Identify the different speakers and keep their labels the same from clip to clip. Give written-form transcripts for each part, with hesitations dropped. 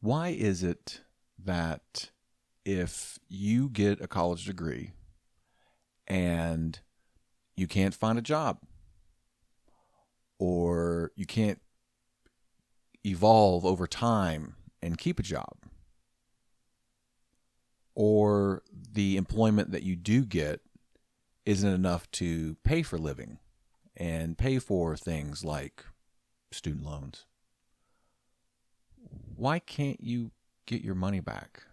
Speaker 1: Why is it that if you get a college degree and you can't find a job or you can't evolve over time and keep a job, or the employment that you do get isn't enough to pay for living and pay for things like student loans, why can't you get your money back?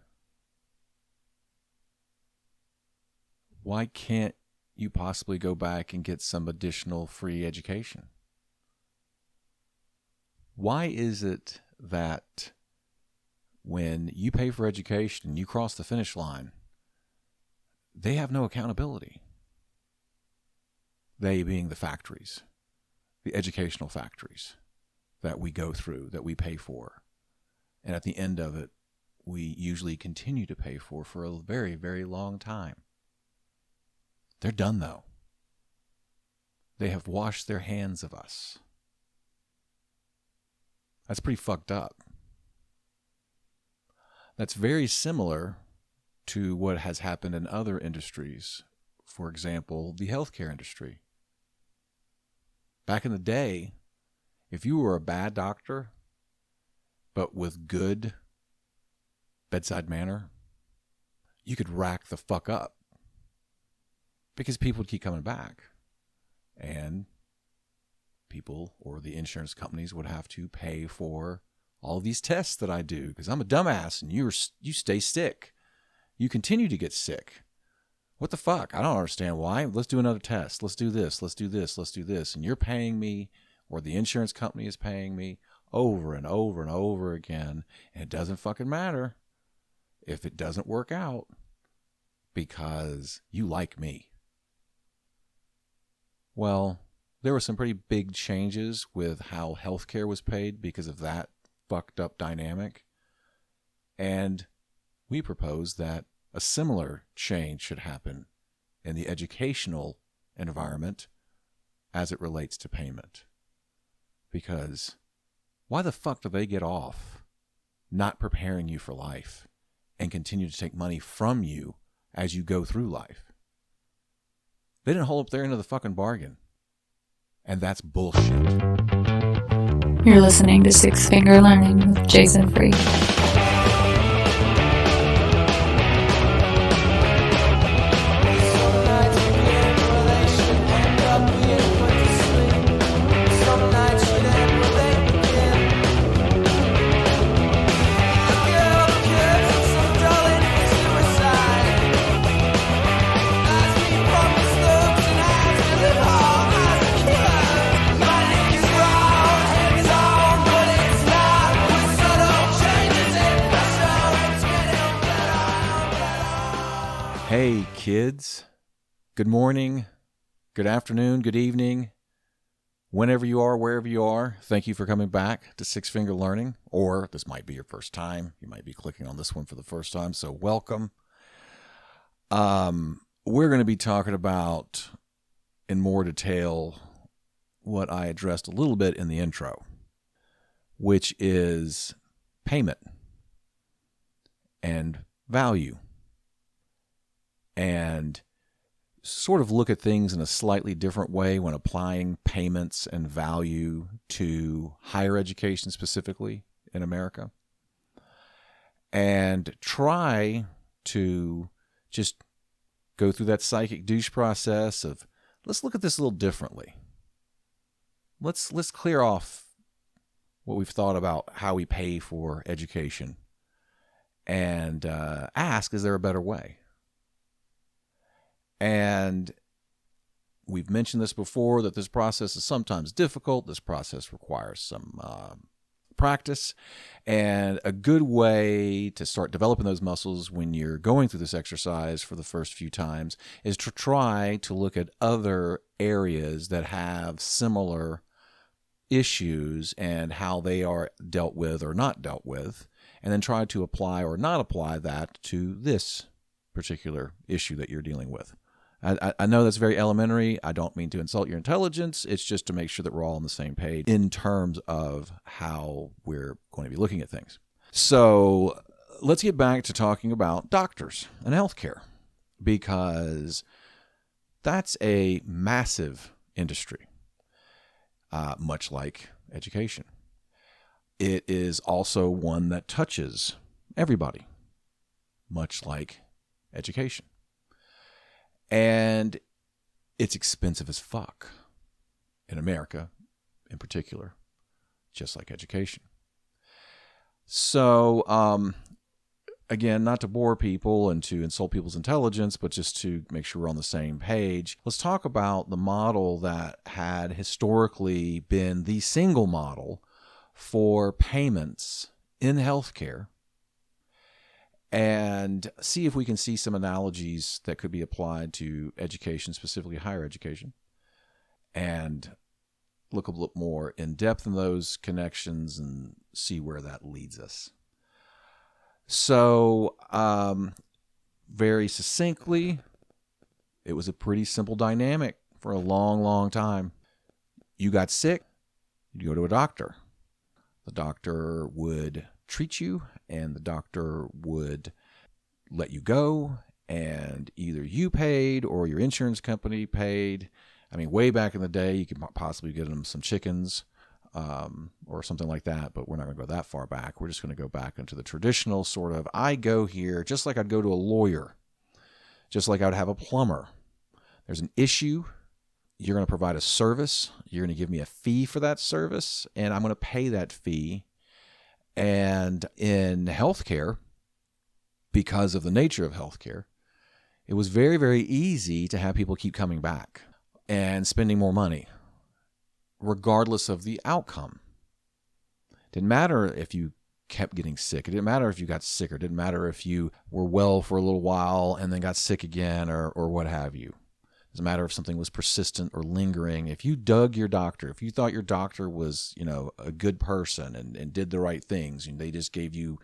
Speaker 1: Why can't you possibly go back and get some additional free education? Why is it that when you pay for education, you cross the finish line, they have no accountability? They being the factories, the educational factories that we go through, that we pay for. And at the end of it, we usually continue to pay for a very, very long time. They're done, though. They have washed their hands of us. That's pretty fucked up. That's very similar to what has happened in other industries. For example, the healthcare industry. Back in the day, if you were a bad doctor, but with good bedside manner, you could rack the fuck up because people would keep coming back. And people or the insurance companies would have to pay for all these tests that I do because I'm a dumbass and you stay sick. You continue to get sick. What the fuck? I don't understand why. Let's do another test. Let's do this. Let's do this. Let's do this. And you're paying me, or the insurance company is paying me over and over and over again. And it doesn't fucking matter if it doesn't work out because you like me. Well, there were some pretty big changes with how healthcare was paid because of that fucked up dynamic. And we propose that a similar change should happen in the educational environment as it relates to payment. Because why the fuck do they get off not preparing you for life and continue to take money from you as you go through life? They didn't hold up their end of the fucking bargain. And that's bullshit.
Speaker 2: You're listening to Six Finger Learning with Jason Free.
Speaker 1: Hey kids, good morning, good afternoon, good evening, whenever you are, wherever you are. Thank you for coming back to Six Finger Learning, or this might be your first time. You might be clicking on this one for the first time, so welcome. We're going to be talking about in more detail what I addressed a little bit in the intro, which is payment and value. And sort of look at things in a slightly different way when applying payments and value to higher education specifically in America. And try to just go through that psychic douche process of, let's look at this a little differently. Let's clear off what we've thought about how we pay for education and ask, is there a better way? And we've mentioned this before, that this process is sometimes difficult. This process requires some practice. And a good way to start developing those muscles when you're going through this exercise for the first few times is to try to look at other areas that have similar issues and how they are dealt with or not dealt with, and then try to apply or not apply that to this particular issue that you're dealing with. I know that's very elementary. I don't mean to insult your intelligence. It's just to make sure that we're all on the same page in terms of how we're going to be looking at things. So let's get back to talking about doctors and healthcare, because that's a massive industry, much like education. It is also one that touches everybody, much like education. And it's expensive as fuck in America in particular, just like education. So, again, not to bore people and to insult people's intelligence, but just to make sure we're on the same page, let's talk about the model that had historically been the single model for payments in healthcare, and see if we can see some analogies that could be applied to education, specifically higher education, and look a little more in depth in those connections and see where that leads us. So, very succinctly, it was a pretty simple dynamic for a long, long time. You got sick, you'd go to a doctor. The doctor would treat you, and the doctor would let you go, and either you paid or your insurance company paid. I mean, way back in the day, you could possibly get them some chickens or something like that, but we're not going to go that far back. We're just going to go back into the traditional sort of, I go here just like I'd go to a lawyer, just like I would have a plumber. There's an issue. You're going to provide a service. You're going to give me a fee for that service, and I'm going to pay that fee. And in healthcare, because of the nature of healthcare, it was very, very easy to have people keep coming back and spending more money, regardless of the outcome. It didn't matter if you kept getting sick. It didn't matter if you got sicker. It didn't matter if you were well for a little while and then got sick again or what have you. It doesn't matter if something was persistent or lingering. If you dug your doctor, if you thought your doctor was, a good person and did the right things, and they just gave you,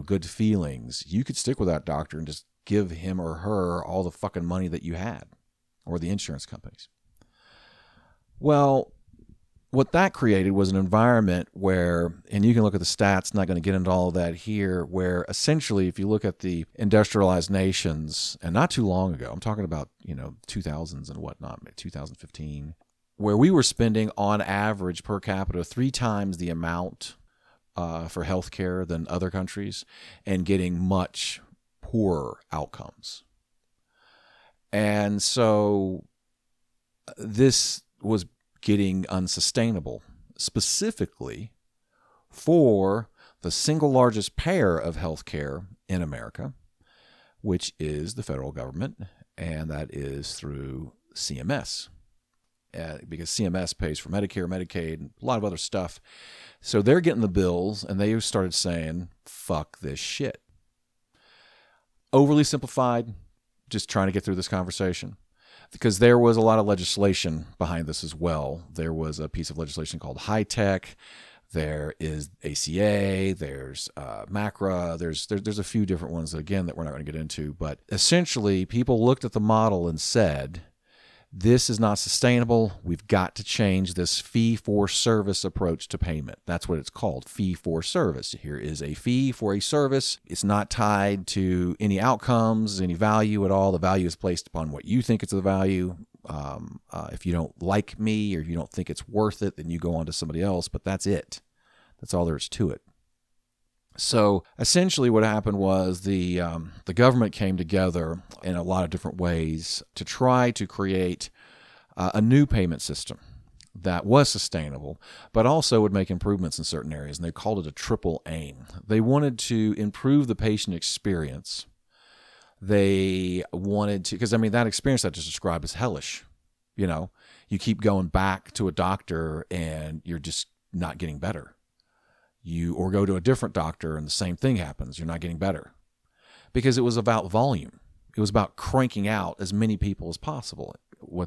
Speaker 1: good feelings, you could stick with that doctor and just give him or her all the fucking money that you had, or the insurance companies. Well, what that created was an environment where, and you can look at the stats, not going to get into all of that here, where essentially if you look at the industrialized nations, and not too long ago, I'm talking about, 2000s and whatnot, 2015, where we were spending on average per capita 3 times the amount for healthcare than other countries, and getting much poorer outcomes. And so this was getting unsustainable, specifically for the single largest payer of healthcare in America, which is the federal government, and that is through CMS, because CMS pays for Medicare, Medicaid, and a lot of other stuff. So they're getting the bills, and they started saying, fuck this shit. Overly simplified, just trying to get through this conversation, because there was a lot of legislation behind this as well. There was a piece of legislation called HITECH. There is ACA. There's MACRA. There's a few different ones that we're not going to get into. But essentially, people looked at the model and said, this is not sustainable. We've got to change this fee-for-service approach to payment. That's what it's called, fee-for-service. Here is a fee for a service. It's not tied to any outcomes, any value at all. The value is placed upon what you think it's the value. If you don't like me or you don't think it's worth it, then you go on to somebody else, but that's it. That's all there is to it. So essentially what happened was the government came together in a lot of different ways to try to create a new payment system that was sustainable, but also would make improvements in certain areas. And they called it a triple aim. They wanted to improve the patient experience. They wanted to, because that experience I just described is hellish. You keep going back to a doctor and you're just not getting better. Or go to a different doctor and the same thing happens. You're not getting better, because it was about volume. It was about cranking out as many people as possible.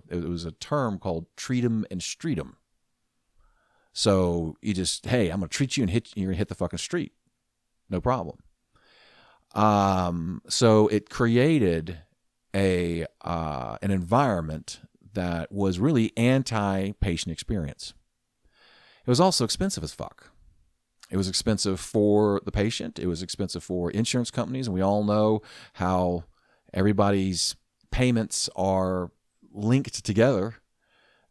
Speaker 1: It was a term called treat 'em and street 'em. So you just, hey, I'm going to treat you and you're going to hit the fucking street. No problem. So it created an environment that was really anti-patient experience. It was also expensive as fuck. It was expensive for the patient. It was expensive for insurance companies. And we all know how everybody's payments are linked together,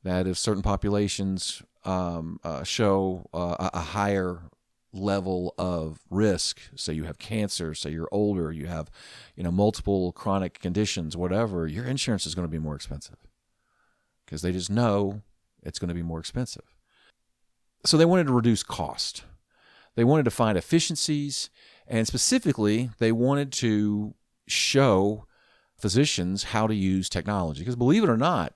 Speaker 1: that if certain populations show a higher level of risk, say you have cancer, say you're older, you have multiple chronic conditions, whatever, your insurance is going to be more expensive because they just know it's going to be more expensive. So they wanted to reduce cost. They wanted to find efficiencies, and specifically, they wanted to show physicians how to use technology. Because believe it or not,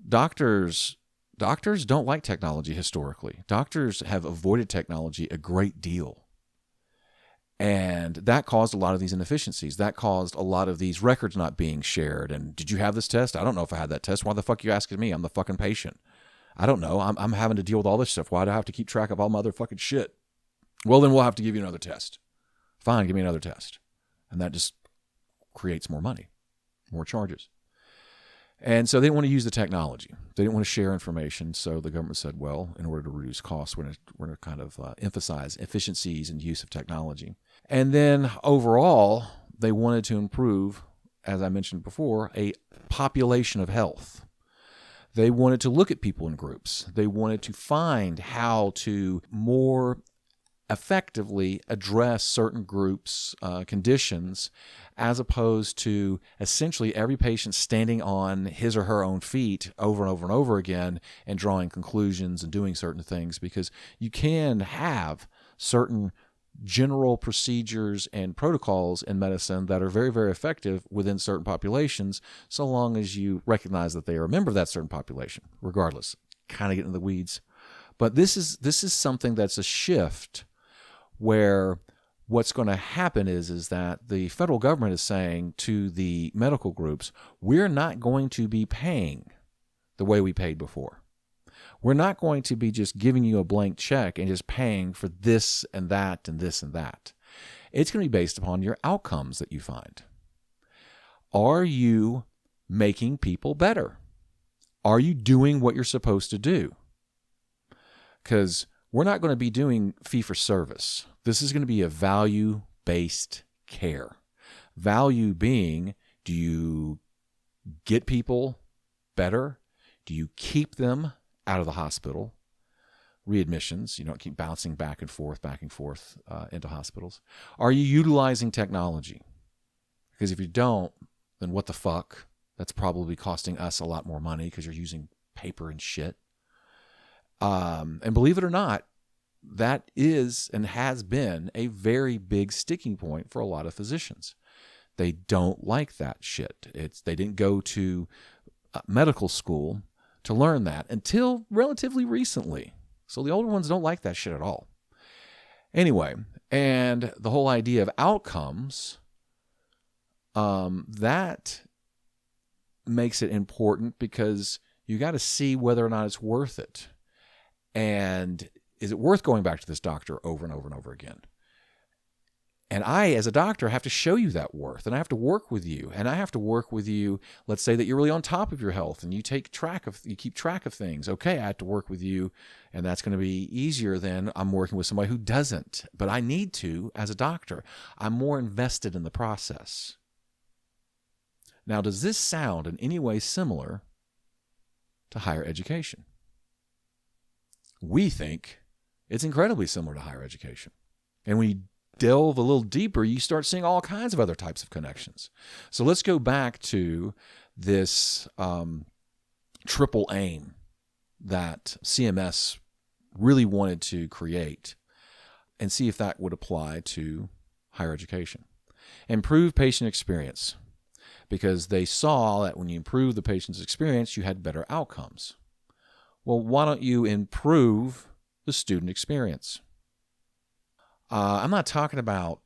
Speaker 1: doctors don't like technology historically. Doctors have avoided technology a great deal. And that caused a lot of these inefficiencies. That caused a lot of these records not being shared. And did you have this test? I don't know if I had that test. Why the fuck are you asking me? I'm the fucking patient. I don't know. I'm having to deal with all this stuff. Why do I have to keep track of all my other fucking shit? Well, then we'll have to give you another test. Fine, give me another test. And that just creates more money, more charges. And so they didn't want to use the technology. They didn't want to share information. So the government said, well, in order to reduce costs, we're going to kind of emphasize efficiencies and use of technology. And then overall, they wanted to improve, as I mentioned before, a population of health. They wanted to look at people in groups. They wanted to find how to more effectively address certain groups' conditions, as opposed to essentially every patient standing on his or her own feet over and over and over again and drawing conclusions and doing certain things, because you can have certain general procedures and protocols in medicine that are very, very effective within certain populations, so long as you recognize that they are a member of that certain population, regardless. Kind of getting in the weeds. But this is something that's a shift, where what's going to happen is that the federal government is saying to the medical groups, we're not going to be paying the way we paid before. We're not going to be just giving you a blank check and just paying for this and that and this and that. It's going to be based upon your outcomes that you find. Are you making people better? Are you doing what you're supposed to do? Because we're not going to be doing fee-for-service. This is going to be a value-based care. Value being, do you get people better? Do you keep them out of the hospital? Readmissions, you don't keep bouncing back and forth into hospitals. Are you utilizing technology? Because if you don't, then what the fuck? That's probably costing us a lot more money because you're using paper and shit. And believe it or not, that is and has been a very big sticking point for a lot of physicians. They don't like that shit. They didn't go to medical school to learn that until relatively recently. So the older ones don't like that shit at all. Anyway, and the whole idea of outcomes, that makes it important because you got to see whether or not it's worth it. And is it worth going back to this doctor over and over and over again? And I, as a doctor, have to show you that worth, and I have to work with you. And I have to work with you. Let's say that you're really on top of your health and you keep track of things. Okay, I have to work with you, and that's going to be easier than I'm working with somebody who doesn't. But I need to, as a doctor. I'm more invested in the process. Now, does this sound in any way similar to higher education? We think it's incredibly similar to higher education. And when you delve a little deeper, you start seeing all kinds of other types of connections. So let's go back to this triple aim that CMS really wanted to create and see if that would apply to higher education. Improve patient experience, because they saw that when you improve the patient's experience, you had better outcomes. Well, why don't you improve the student experience? I'm not talking about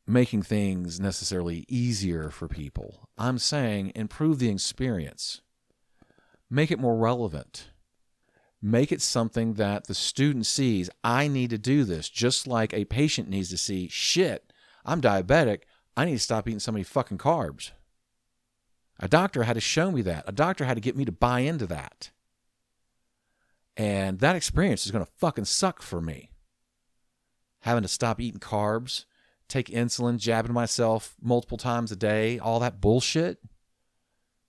Speaker 1: making things necessarily easier for people. I'm saying improve the experience. Make it more relevant. Make it something that the student sees. I need to do this, just like a patient needs to see, shit, I'm diabetic. I need to stop eating so many fucking carbs. A doctor had to show me that. A doctor had to get me to buy into that. And that experience is going to fucking suck for me. having to stop eating carbs, take insulin, jabbing myself multiple times a day, all that bullshit.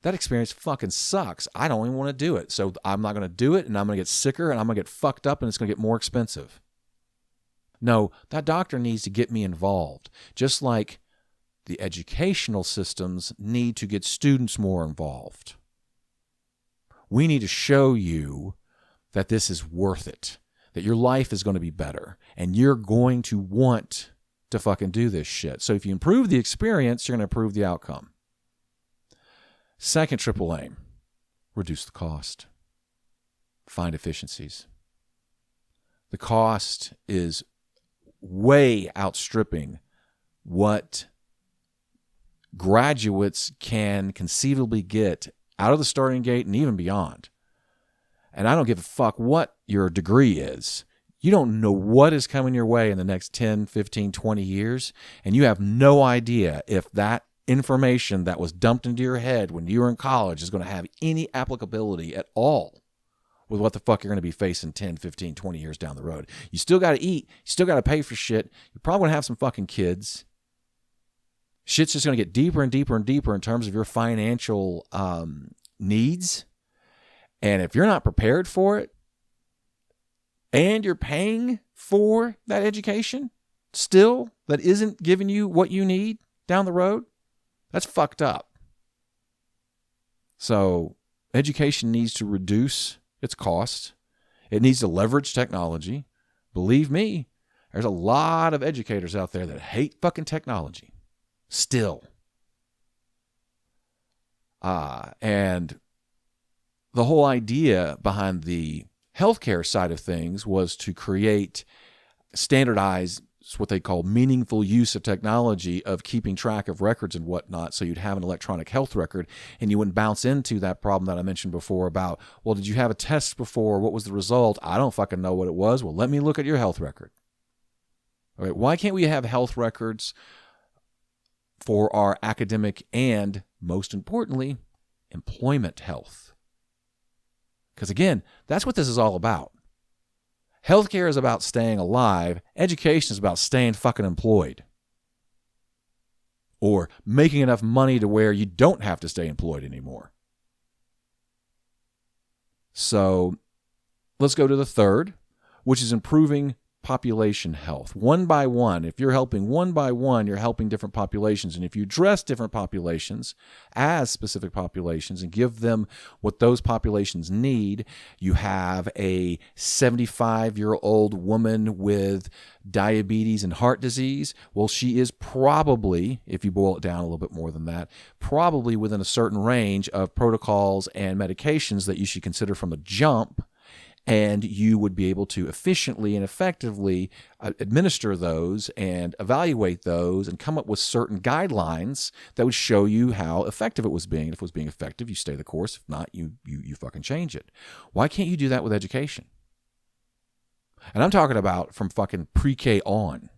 Speaker 1: That experience fucking sucks. I don't even want to do it. So I'm not going to do it, and I'm going to get sicker, and I'm going to get fucked up, and it's going to get more expensive. No, that doctor needs to get me involved. Just like the educational systems need to get students more involved. We need to show you that this is worth it, that your life is going to be better, and you're going to want to fucking do this shit. So if you improve the experience, you're going to improve the outcome. Second triple aim, reduce the cost. Find efficiencies. The cost is way outstripping what graduates can conceivably get out of the starting gate and even beyond. And I don't give a fuck what your degree is. You don't know what is coming your way in the next 10, 15, 20 years, and you have no idea if that information that was dumped into your head when you were in college is going to have any applicability at all with what the fuck you're going to be facing 10, 15, 20 years down the road. You still got to eat. You still got to pay for shit. You're probably going to have some fucking kids. Shit's just going to get deeper and deeper and deeper in terms of your financial needs. And if you're not prepared for it and you're paying for that education still that isn't giving you what you need down the road, that's fucked up. So education needs to reduce its cost. It needs to leverage technology. Believe me, there's a lot of educators out there that hate fucking technology still. And the whole idea behind the healthcare side of things was to create standardized, what they call meaningful use of technology of keeping track of records and whatnot, so you'd have an electronic health record and you wouldn't bounce into that problem that I mentioned before about, well, did you have a test before? What was the result? I don't fucking know what it was. Well, let me look at your health record. All right, why can't we have health records for our academic and, most importantly, employment health? Because again, that's what this is all about. Healthcare is about staying alive. Education is about staying fucking employed. Or making enough money to where you don't have to stay employed anymore. So let's go to the third, which is improving population health. One by one, if you're helping one by one, you're helping different populations. And if you address different populations as specific populations and give them what those populations need, you have a 75-year-old woman with diabetes and heart disease. Well, she is probably, if you boil it down a little bit more than that, probably within a certain range of protocols and medications that you should consider from the jump. And you would be able to efficiently and effectively administer those and evaluate those and come up with certain guidelines that would show you how effective it was being. If it was being effective, you stay the course. If not, you fucking change it. Why can't you do that with education? And I'm talking about from fucking pre-K on.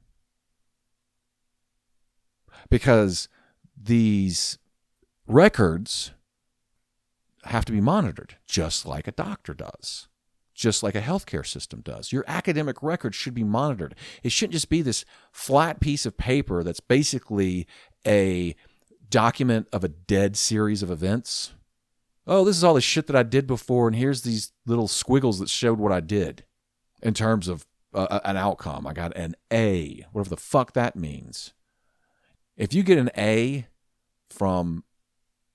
Speaker 1: Because these records have to be monitored just like a doctor does. Just like a healthcare system does. Your academic record should be monitored. It shouldn't just be this flat piece of paper that's basically a document of a dead series of events. Oh, this is all the shit that I did before, and here's these little squiggles that showed what I did in terms of an outcome. I got an A, whatever the fuck that means. If you get an A from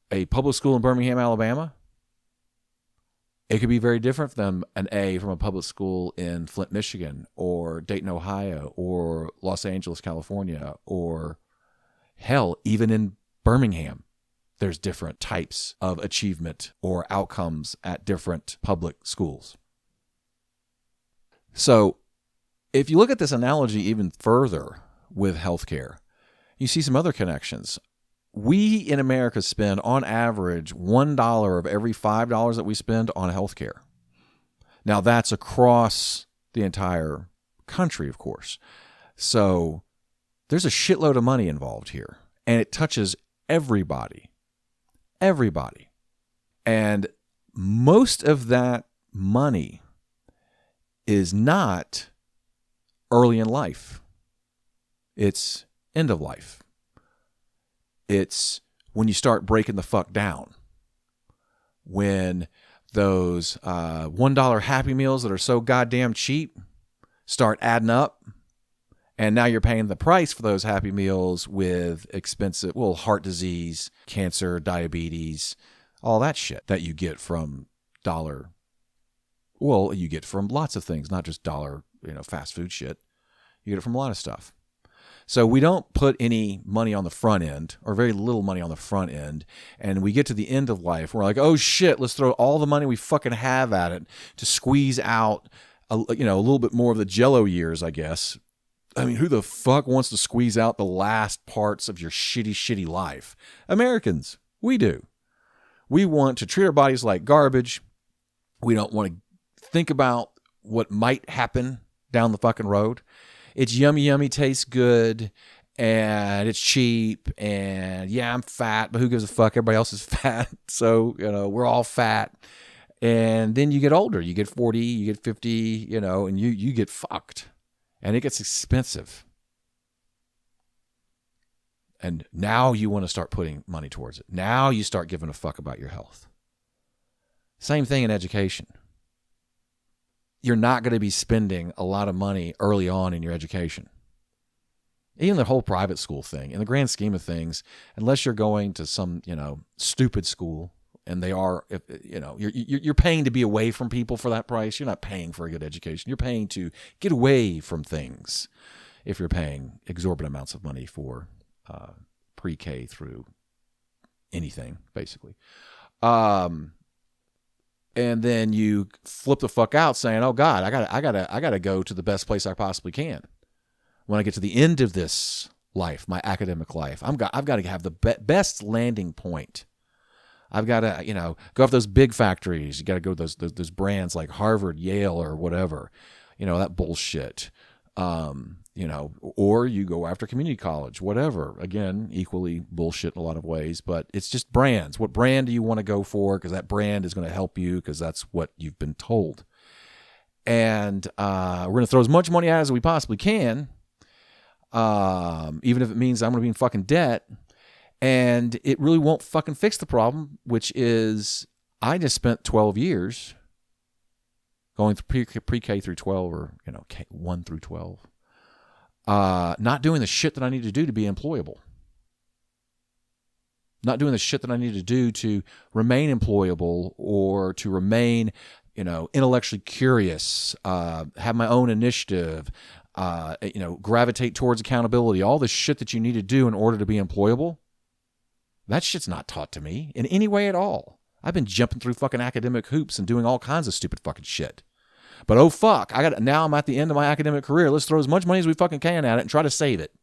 Speaker 1: a public school in Birmingham, Alabama, it could be very different than an A from a public school in Flint, Michigan, or Dayton, Ohio, or Los Angeles, California, or hell, even in Birmingham. There's different types of achievement or outcomes at different public schools. So if you look at this analogy even further with healthcare, you see some other connections. We in America spend, on average, $1 of every $5 that we spend on healthcare. Now, that's across the entire country, of course. So there's a shitload of money involved here, and it touches everybody. Everybody. And most of that money is not early in life. It's end of life. It's when you start breaking the fuck down. When those $1 Happy Meals that are so goddamn cheap start adding up. And now you're paying the price for those Happy Meals with expensive, heart disease, cancer, diabetes, all that shit that you get from dollar. Well, you get from lots of things, not just dollar, fast food shit. You get it from a lot of stuff. So we don't put any money on the front end, or very little money on the front end, and we get to the end of life. We're like, oh shit, let's throw all the money we fucking have at it to squeeze out, a little bit more of the Jello years, I guess. I mean, who the fuck wants to squeeze out the last parts of your shitty life? Americans, we do. We want to treat our bodies like garbage. We don't want to think about what might happen down the fucking road. It's yummy, tastes good, and it's cheap, and yeah, I'm fat, but who gives a fuck? Everybody else is fat, so, we're all fat. And then you get older. You get 40, you get 50, and you get fucked. And it gets expensive. And now you want to start putting money towards it. Now you start giving a fuck about your health. Same thing in education. You're not going to be spending a lot of money early on in your education. Even the whole private school thing, in the grand scheme of things, unless you're going to some, stupid school, and they are, you're paying to be away from people for that price. You're not paying for a good education. You're paying to get away from things if you're paying exorbitant amounts of money for pre-K through anything, basically. And then you flip the fuck out saying, oh God, I gotta go to the best place I possibly can. When I get to the end of this life, my academic life, I've got to have the best landing point. I've got to, go off those big factories. You got to go to those brands like Harvard, Yale, or whatever, that bullshit. Or you go after community college, whatever. Again, equally bullshit in a lot of ways, but it's just brands. What brand do you want to go for? Because that brand is going to help you, because that's what you've been told. And we're going to throw as much money at it as we possibly can, even if it means I'm going to be in fucking debt. And it really won't fucking fix the problem, which is I just spent 12 years going through pre-K through 12, or, 1 through 12, not doing the shit that I need to do to be employable. Not doing the shit that I need to do to remain employable, or to remain, intellectually curious, have my own initiative, gravitate towards accountability, all the shit that you need to do in order to be employable. That shit's not taught to me in any way at all. I've been jumping through fucking academic hoops and doing all kinds of stupid fucking shit. But oh fuck, now I'm at the end of my academic career. Let's throw as much money as we fucking can at it and try to save it.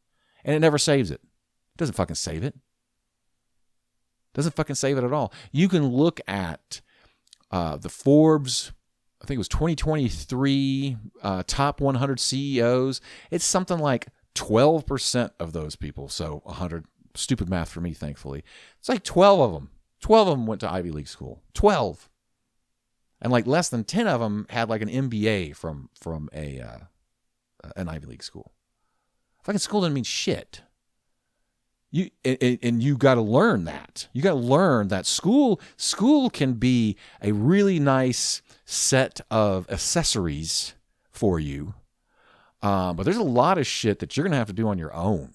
Speaker 1: And it never saves it. It doesn't fucking save it. Doesn't fucking save it at all. You can look at the Forbes, I think it was 2023 top 100 CEOs. It's something like 12% of those people. So 100. Stupid math for me, thankfully. It's like 12 of them. 12 of them went to Ivy League school. 12. And like less than 10 of them had like an MBA from an Ivy League school. Fucking school doesn't mean shit. You got to learn that. You got to learn that school can be a really nice set of accessories for you. But there's a lot of shit that you're going to have to do on your own.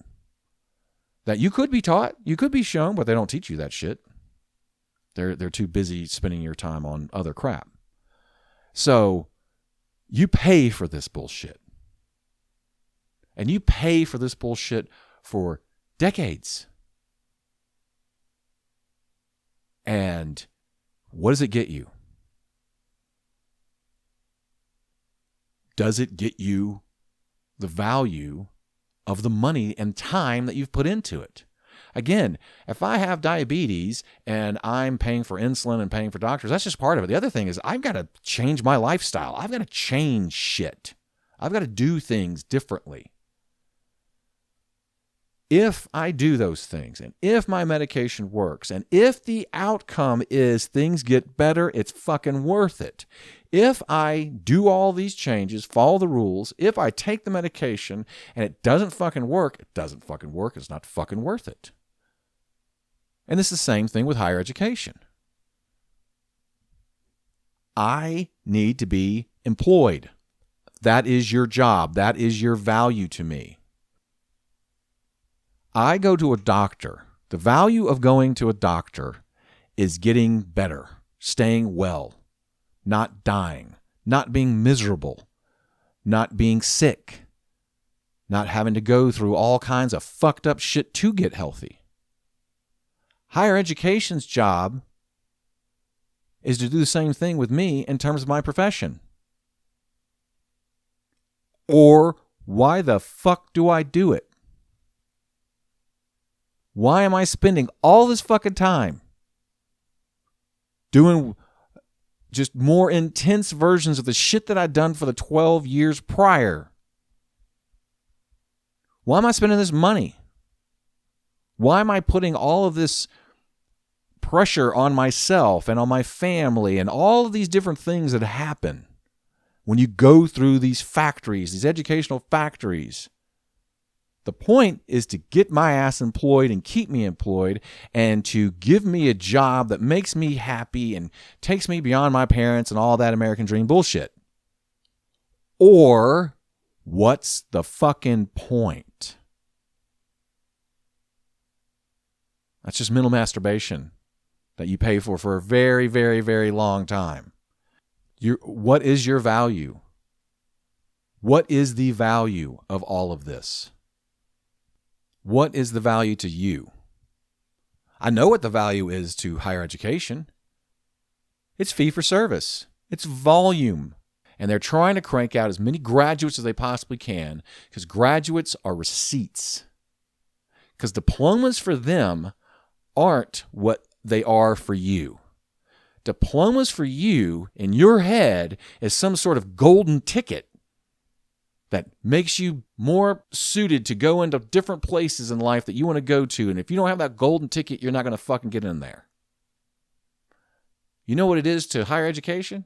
Speaker 1: That you could be taught, you could be shown, but they don't teach you that shit. They're too busy spending your time on other crap. So you pay for this bullshit. And you pay for this bullshit for decades. And what does it get you? Does it get you the value of the money and time that you've put into it? Again, if I have diabetes and I'm paying for insulin and paying for doctors, that's just part of it. The other thing is I've got to change my lifestyle. I've got to change shit. I've got to do things differently. If I do those things, and if my medication works, and if the outcome is things get better, it's fucking worth it. If I do all these changes, follow the rules, if I take the medication and it doesn't fucking work, it doesn't fucking work. It's not fucking worth it. And it's the same thing with higher education. I need to be employed. That is your job. That is your value to me. I go to a doctor. The value of going to a doctor is getting better, staying well, not dying, not being miserable, not being sick, not having to go through all kinds of fucked up shit to get healthy. Higher education's job is to do the same thing with me in terms of my profession. Or why the fuck do I do it? Why am I spending all this fucking time doing just more intense versions of the shit that I'd done for the 12 years prior? Why am I spending this money? Why am I putting all of this pressure on myself and on my family and all of these different things that happen when you go through these factories, these educational factories? The point is to get my ass employed and keep me employed and to give me a job that makes me happy and takes me beyond my parents and all that American dream bullshit. Or what's the fucking point? That's just mental masturbation that you pay for a very, very, very long time. What is your value? What is the value of all of this? What is the value to you? I know what the value is to higher education. It's fee for service. It's volume. And they're trying to crank out as many graduates as they possibly can because graduates are receipts. Because diplomas for them aren't what they are for you. Diplomas for you in your head is some sort of golden ticket that makes you more suited to go into different places in life that you want to go to. And if you don't have that golden ticket, you're not going to fucking get in there. You know what it is to higher education?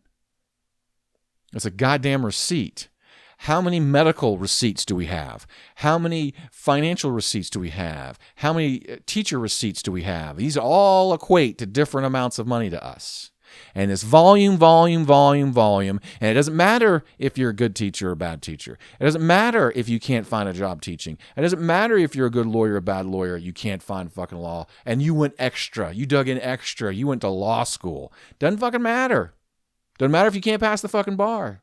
Speaker 1: It's a goddamn receipt. How many medical receipts do we have? How many financial receipts do we have? How many teacher receipts do we have? These all equate to different amounts of money to us. And it's volume. And it doesn't matter if you're a good teacher or a bad teacher. It doesn't matter if you can't find a job teaching. It doesn't matter if you're a good lawyer or a bad lawyer. You can't find fucking law. And you went extra. You dug in extra. You went to law school. Doesn't fucking matter. Doesn't matter if you can't pass the fucking bar.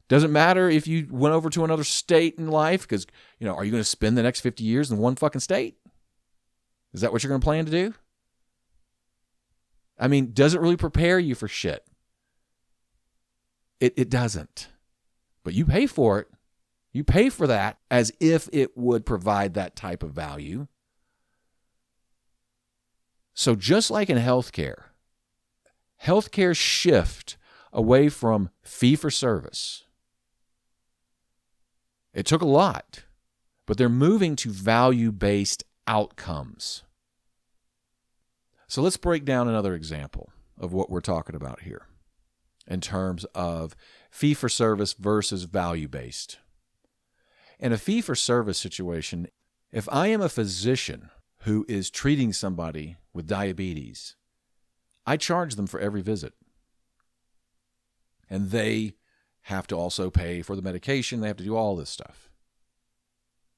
Speaker 1: Doesn't matter if you went over to another state in life because, are you going to spend the next 50 years in one fucking state? Is that what you're going to plan to do? I mean, does it really prepare you for shit? It doesn't. But you pay for it. You pay for that as if it would provide that type of value. So just like in healthcare shift away from fee for service. It took a lot, but they're moving to value-based outcomes. So let's break down another example of what we're talking about here in terms of fee-for-service versus value-based. In a fee-for-service situation, if I am a physician who is treating somebody with diabetes, I charge them for every visit. And they have to also pay for the medication. They have to do all this stuff.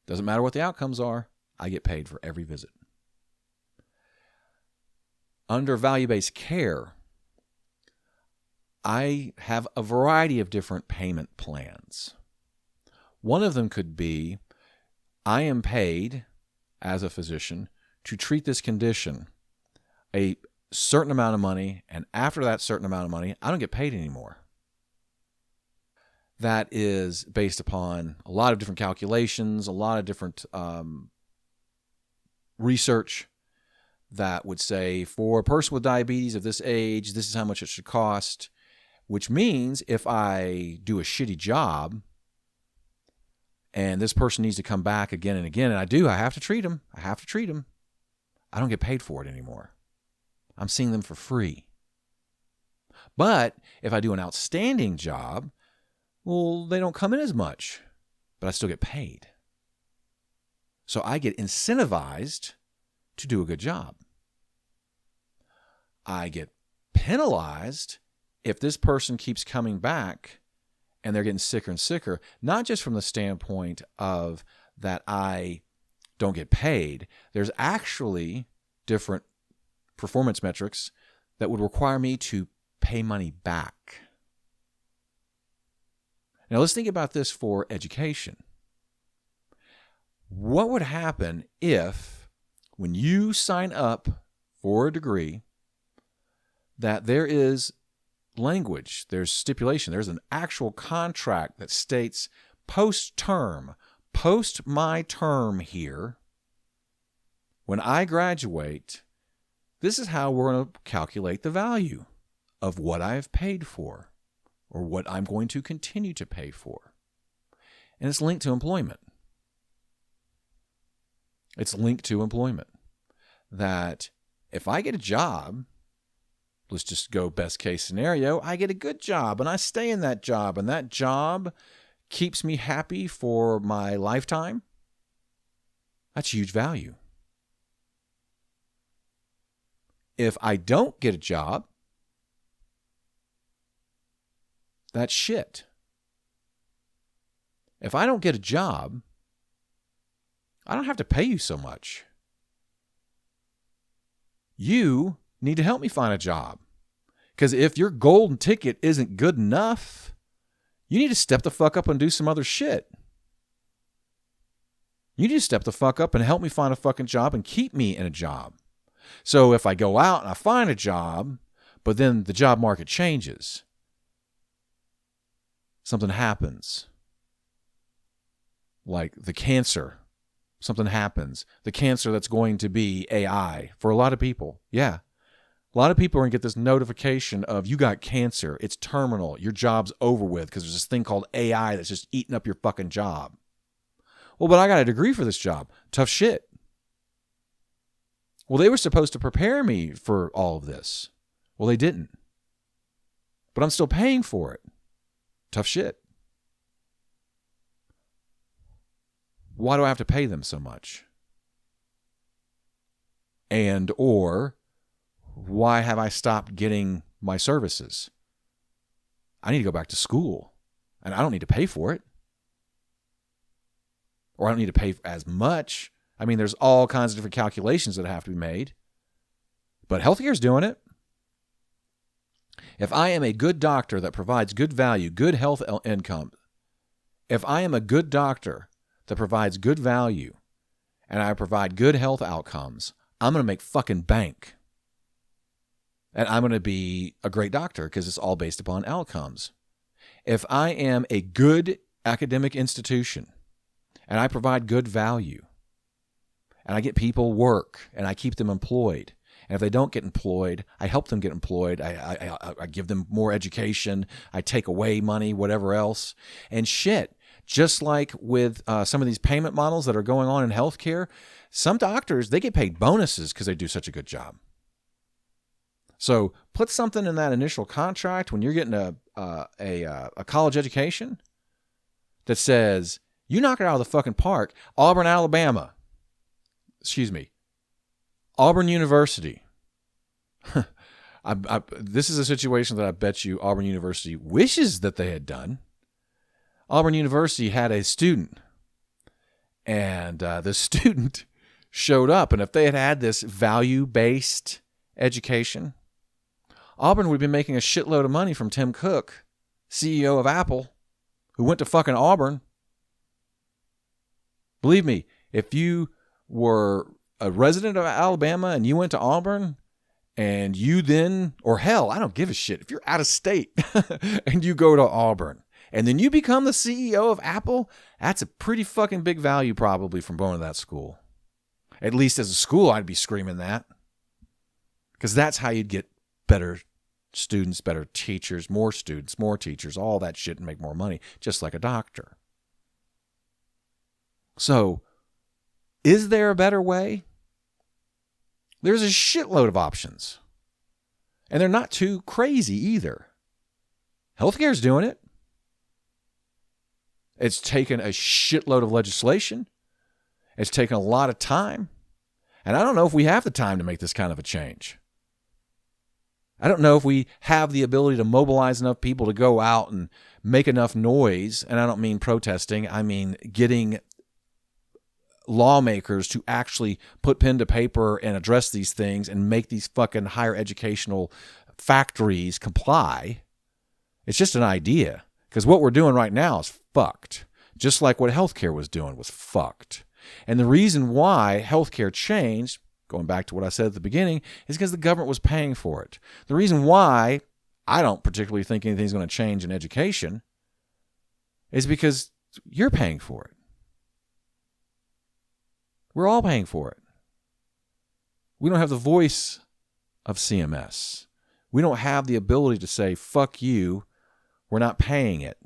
Speaker 1: Doesn't matter what the outcomes are, I get paid for every visit. Under value-based care, I have a variety of different payment plans. One of them could be, I am paid as a physician to treat this condition a certain amount of money, and after that certain amount of money, I don't get paid anymore. That is based upon a lot of different calculations, a lot of different research that would say for a person with diabetes of this age, this is how much it should cost, which means if I do a shitty job and this person needs to come back again and again, and I have to treat them. I don't get paid for it anymore. I'm seeing them for free. But if I do an outstanding job, well, they don't come in as much, but I still get paid. So I get incentivized to do a good job. I get penalized if this person keeps coming back and they're getting sicker and sicker, not just from the standpoint of that I don't get paid. There's actually different performance metrics that would require me to pay money back. Now let's think about this for education. What would happen if, when you sign up for a degree, that there is language, there's stipulation, there's an actual contract that states post-term, post my term here, when I graduate, this is how we're going to calculate the value of what I have paid for or what I'm going to continue to pay for. And it's linked to employment. It's linked to employment. That if I get a job, let's just go best case scenario, I get a good job and I stay in that job and that job keeps me happy for my lifetime, that's huge value. If I don't get a job, that's shit. If I don't get a job, I don't have to pay you so much. You need to help me find a job. Because if your golden ticket isn't good enough, you need to step the fuck up and do some other shit. You need to step the fuck up and help me find a fucking job and keep me in a job. So if I go out and I find a job, but then the job market changes, something happens. Like the cancer, something happens. The cancer that's going to be AI for a lot of people. Yeah. A lot of people are going to get this notification of you got cancer. It's terminal. Your job's over with because there's this thing called AI that's just eating up your fucking job. Well, but I got a degree for this job. Tough shit. Well, they were supposed to prepare me for all of this. Well, they didn't. But I'm still paying for it. Tough shit. Why do I have to pay them so much? And or why have I stopped getting my services? I need to go back to school, and I don't need to pay for it. Or I don't need to pay as much. I mean, there's all kinds of different calculations that have to be made. But healthcare is doing it. If I am a good doctor that provides good value, good health income, if I am a good doctor that provides good value, and I provide good health outcomes, I'm going to make fucking bank. And I'm going to be a great doctor because it's all based upon outcomes. If I am a good academic institution and I provide good value and I get people work and I keep them employed, and if they don't get employed, I help them get employed. I give them more education. I take away money, whatever else. And shit, just like with some of these payment models that are going on in healthcare, some doctors, they get paid bonuses because they do such a good job. So put something in that initial contract when you're getting a college education that says, you knock it out of the fucking park, Auburn University. This is a situation that I bet you Auburn University wishes that they had done. Auburn University had a student, and the student showed up, and if they had had this value-based education, Auburn would have been making a shitload of money from Tim Cook, CEO of Apple, who went to fucking Auburn. Believe me, if you were a resident of Alabama and you went to Auburn and you then, or hell, I don't give a shit. If you're out of state and you go to Auburn and then you become the CEO of Apple, that's a pretty fucking big value probably from going to that school. At least as a school, I'd be screaming that. Because that's how you'd get better students, better teachers, more students, more teachers, all that shit, and make more money, just like a doctor. So, is there a better way? There's a shitload of options. And they're not too crazy either. Healthcare's doing it. It's taken a shitload of legislation. It's taken a lot of time. And I don't know if we have the time to make this kind of a change. I don't know if we have the ability to mobilize enough people to go out and make enough noise. And I don't mean protesting. I mean getting lawmakers to actually put pen to paper and address these things and make these fucking higher educational factories comply. It's just an idea. Because what we're doing right now is fucked. Just like what healthcare was doing was fucked. And the reason why healthcare changed, going back to what I said at the beginning, is because the government was paying for it. The reason why I don't particularly think anything's going to change in education is because you're paying for it. We're all paying for it. We don't have the voice of CMS. We don't have the ability to say, fuck you, we're not paying it.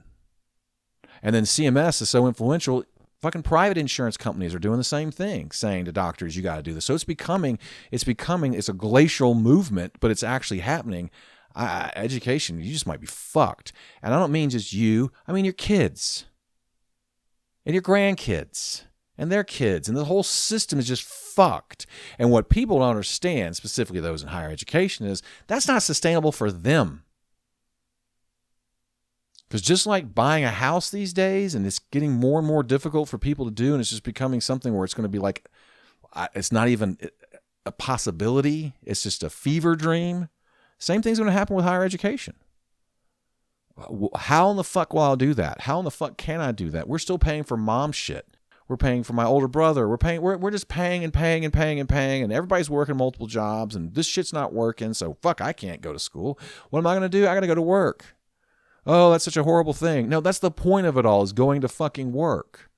Speaker 1: And then CMS is so influential, fucking private insurance companies are doing the same thing, saying to doctors, you got to do this. So it's a glacial movement, but it's actually happening. Education, you just might be fucked. And I don't mean just you. I mean your kids and your grandkids and their kids. And the whole system is just fucked. And what people don't understand, specifically those in higher education, is that's not sustainable for them. Because just like buying a house these days, and it's getting more and more difficult for people to do, and it's just becoming something where it's going to be like, it's not even a possibility, it's just a fever dream. Same thing's going to happen with higher education. How in the fuck will I do that? How in the fuck can I do that? We're still paying for mom shit. We're paying for my older brother. We're just paying and paying and paying and paying, and everybody's working multiple jobs, and this shit's not working, so fuck, I can't go to school. What am I going to do? I got to go to work. Oh, that's such a horrible thing. No, that's the point of it all, is going to fucking work.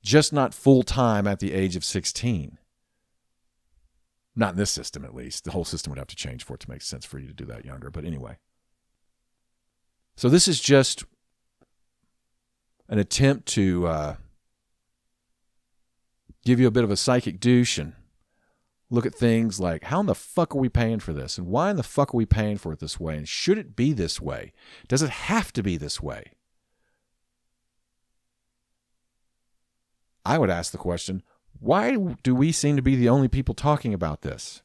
Speaker 1: Just not full-time at the age of 16. Not in this system, at least. The whole system would have to change for it to make sense for you to do that younger. But anyway. So this is just an attempt to give you a bit of a psychic douche and look at things like, how in the fuck are we paying for this? And why in the fuck are we paying for it this way? And should it be this way? Does it have to be this way? I would ask the question, why do we seem to be the only people talking about this?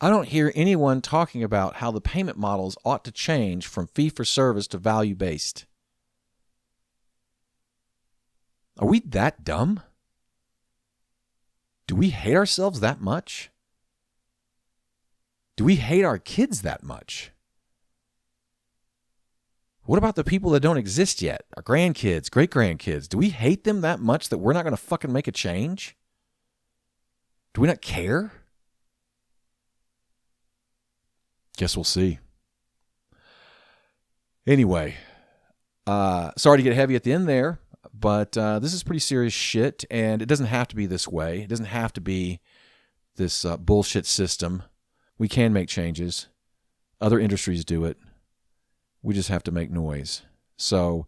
Speaker 1: I don't hear anyone talking about how the payment models ought to change from fee-for-service to value-based. Are we that dumb? Do we hate ourselves that much? Do we hate our kids that much? What about the people that don't exist yet? Our grandkids, great-grandkids. Do we hate them that much that we're not going to fucking make a change? Do we not care? Guess we'll see. Anyway, sorry to get heavy at the end there, but this is pretty serious shit, and it doesn't have to be this way. It doesn't have to be this bullshit system. We can make changes. Other industries do it. We just have to make noise. So,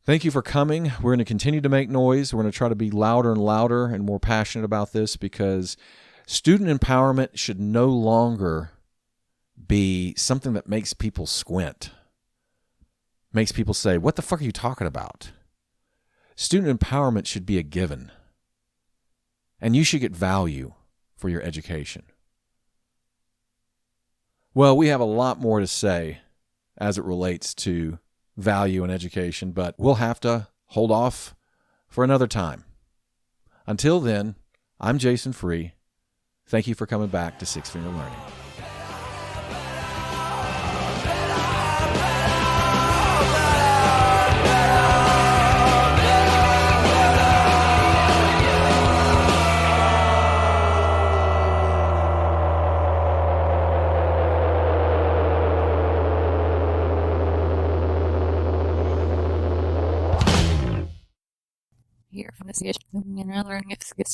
Speaker 1: thank you for coming. We're going to continue to make noise. We're going to try to be louder and louder and more passionate about this, because student empowerment should no longer be something that makes people squint. Makes people say, what the fuck are you talking about? Student empowerment should be a given. And you should get value for your education. Well, we have a lot more to say as it relates to value in education, but we'll have to hold off for another time. Until then, I'm Jason Free. Thank you for coming back to Six Finger Learning.
Speaker 2: Here from this learning if it's good